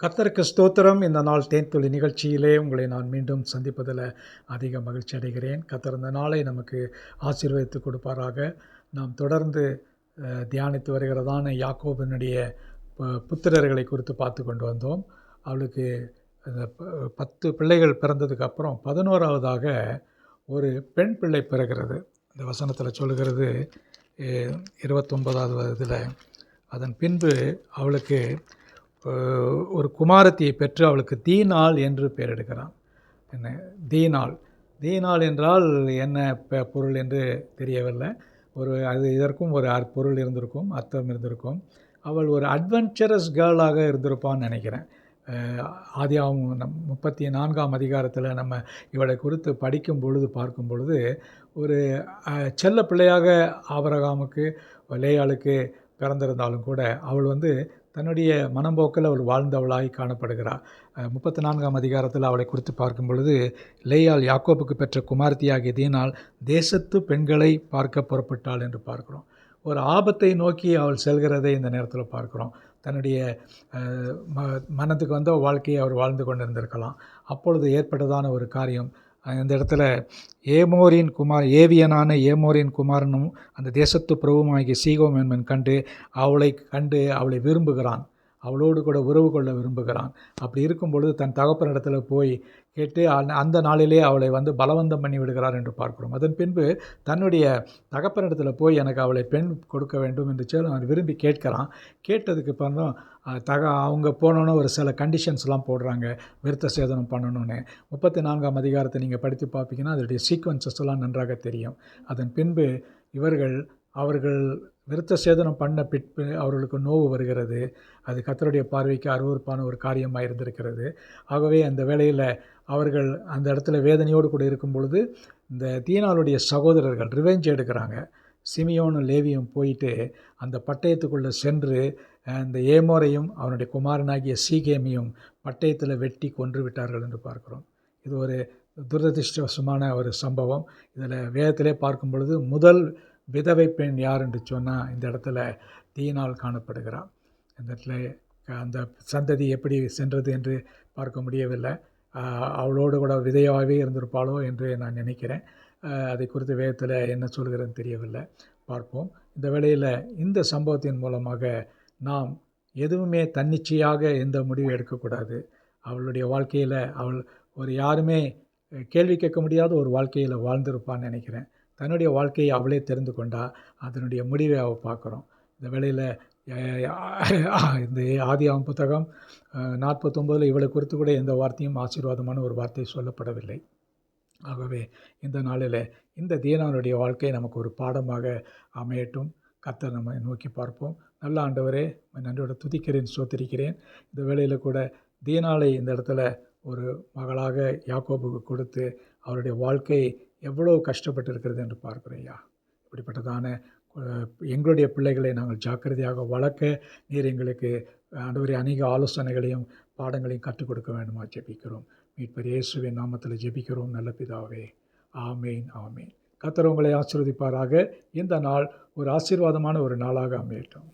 கர்த்தருக்கு ஸ்தோத்திரம். இந்த நாள் தேன்துளி நிகழ்ச்சியிலே உங்களை நான் மீண்டும் சந்திப்பதில் அதிக மகிழ்ச்சி அடைகிறேன். கர்த்தர் இந்த நாளை நமக்கு ஆசீர்வதித்து கொடுப்பாராக. நாம் தொடர்ந்து தியானித்து வருகிறதான யாக்கோபினுடைய புத்திரர்களை குறித்து பார்த்து கொண்டு வந்தோம். அவளுக்கு அந்த 10 பிள்ளைகள் பிறந்ததுக்கு அப்புறம் 11வதாக ஒரு பெண் பிள்ளை பிறகிறது. இந்த வசனத்தில் சொல்லுகிறது 29வது இதில், அதன் பின்பு அவளுக்கு ஒரு குமாரத்தியை பெற்று அவளுக்கு தீனாள் என்று பெயரெடுக்கிறான். என்ன தீனாள்? தீனாள் என்றால் என்ன பொருள் என்று தெரியவில்லை. இதற்கும் ஒரு பொருள் இருந்திருக்கும், அர்த்தம் இருந்திருக்கும். அவள் ஒரு அட்வென்ச்சரஸ் கேர்ளாக இருந்திருப்பான்னு நினைக்கிறேன். ஆதியாகமம் 34ஆம் அதிகாரத்தில் நம்ம இவளை குறித்து பார்க்கும் பொழுது ஒரு செல்ல பிள்ளையாக ஆபிரகாமுக்கு லேயாளுக்கு பிறந்திருந்தாலும் கூட அவள் தன்னுடைய மனம்போக்கில் அவள் வாழ்ந்தவளாய் காணப்படுகிறாள். 34ஆம் அதிகாரத்தில் அவளை குறித்து பார்க்கும் பொழுது, லேயாள் யாக்கோபுக்கு பெற்ற குமாரத்தியாகிய தீனாள் தேசத்து பெண்களை பார்க்க புறப்பட்டாள் என்று பார்க்கிறோம். ஒரு ஆபத்தை நோக்கி அவள் செல்கிறதை இந்த நேரத்தில் பார்க்குறோம். தன்னுடைய மனத்துக்கு வந்த வாழ்க்கையை அவர் வாழ்ந்து கொண்டிருந்திருக்கலாம். அப்பொழுது ஏற்பட்டதான ஒரு காரியம், இந்த இடத்துல ஏவியனான ஏமோரின் குமாரனும் அந்த தேசத்து பிரபுமாகிய சீகோம் என்பன் அவளை விரும்புகிறான். அவளோடு கூட உறவு கொள்ள விரும்புகிறான். அப்படி இருக்கும் பொழுது தன் தகப்பனிடத்தில் போய் கேட்டு அந்த நாளிலே அவளை பலவந்தம் பண்ணி விடுகிறார் என்று பார்க்கிறோம். அதன் பின்பு தன்னுடைய தகப்பனிடத்தில் போய் எனக்கு அவளை பெண் கொடுக்க வேண்டும் என்று சொல்லி அவன் விரும்பி கேட்கிறான். கேட்டதுக்கு அப்புறம் அவங்க போனோன்னு ஒரு சில கண்டிஷன்ஸ்லாம் போடுறாங்க, விருத்த சேதனம் பண்ணணுன்னு. 34ஆம் அதிகாரத்தை நீங்கள் படித்து பார்ப்பீங்கன்னா அதனுடைய சீக்வன்சஸ் எல்லாம் நன்றாக தெரியும். அதன் பின்பு அவர்கள் விருத்த சேதனம் பண்ண பின்பு அவர்களுக்கு நோவு வருகிறது. அது கர்த்தருடைய பார்வைக்கு அருவருப்பான ஒரு காரியமாக இருந்திருக்கிறது. ஆகவே அந்த வேளையில் அவர்கள் அந்த இடத்துல வேதனையோடு கூட இருக்கும் பொழுது இந்த தீனாளுடைய சகோதரர்கள் ரிவெஞ்ச் எடுக்கிறாங்க. சிமியோனும் லேவியும் போயிட்டு அந்த பட்டயத்துக்குள்ளே சென்று அந்த ஏமோரையும் அவனுடைய குமாரனாகிய சீகேமியும் பட்டயத்தில் வெட்டி கொன்று விட்டார்கள் என்று பார்க்கிறோம். இது ஒரு துரதிர்ஷ்டவசமான ஒரு சம்பவம். இதில் வேதத்திலே பார்க்கும் பொழுது முதல் விதவை பெண் யார் என்று சொன்னால் இந்த இடத்துல தீனாள் காணப்படுகிறாள். இந்த இடத்துல அந்த சந்ததி எப்படி சென்றது என்று பார்க்க முடியவில்லை. அவளோடு கூட விதையாகவே இருந்திருப்பாளோ என்று நான் நினைக்கிறேன். அதை குறித்து வேதத்தில் என்ன சொல்கிறதுன்னு தெரியவில்லை, பார்ப்போம். இந்த வேளையில் இந்த சம்பவத்தின் மூலமாக நாம் எதுவுமே தன்னிச்சையாக எந்த முடிவும் எடுக்கக்கூடாது. அவளுடைய வாழ்க்கையில் அவள் யாருமே கேள்வி கேட்க முடியாத ஒரு வாழ்க்கையில் வாழ்ந்திருப்பான்னு நினைக்கிறேன். தன்னுடைய வாழ்க்கையை அவளே தெரிந்து கொண்டா அதனுடைய முடிவை அவள் பார்க்குறோம். இந்த வேளையில் இந்த ஆதியாகமம் புத்தகம் 49 இவளை குறித்து கூட எந்த வார்த்தையும் ஆசீர்வாதமான ஒரு வார்த்தை சொல்லப்படவில்லை. ஆகவே இந்த நாளில் இந்த தீனாளுடைய வாழ்க்கை நமக்கு ஒரு பாடமாக அமையட்டும். கர்த்தர் நம்ம நோக்கி பார்ப்போம். நல்ல ஆண்டவரே, நன்றியோட துதிக்கிறேன், ஸ்தோத்திரிக்கிறேன். இந்த வேளையில் கூட தீனாளை இந்த இடத்துல ஒரு மகளாக யாக்கோபுக்கு கொடுத்து அவருடைய வாழ்க்கை எவ்வளோ கஷ்டப்பட்டு இருக்கிறது என்று பார்க்கிறோம். ஐயா, இப்படிப்பட்டதான எங்களுடைய பிள்ளைகளை நாங்கள் ஜாக்கிரதையாக வளர்க்க நீர் எங்களுக்கு ஆண்டவரே அநேக ஆலோசனைகளையும் பாடங்களையும் கற்றுக் கொடுக்க வேண்டுமா ஜெபிக்கிறோம். மீட்பர் இயேசுவின் நாமத்தில் ஜெபிக்கிறோம் நல்ல பிதாவே. ஆமேன், ஆமேன். கர்த்தர் உங்களை ஆசீர்வதிப்பாராக. இந்த நாள் ஒரு ஆசீர்வாதமான ஒரு நாளாக அமையட்டும்.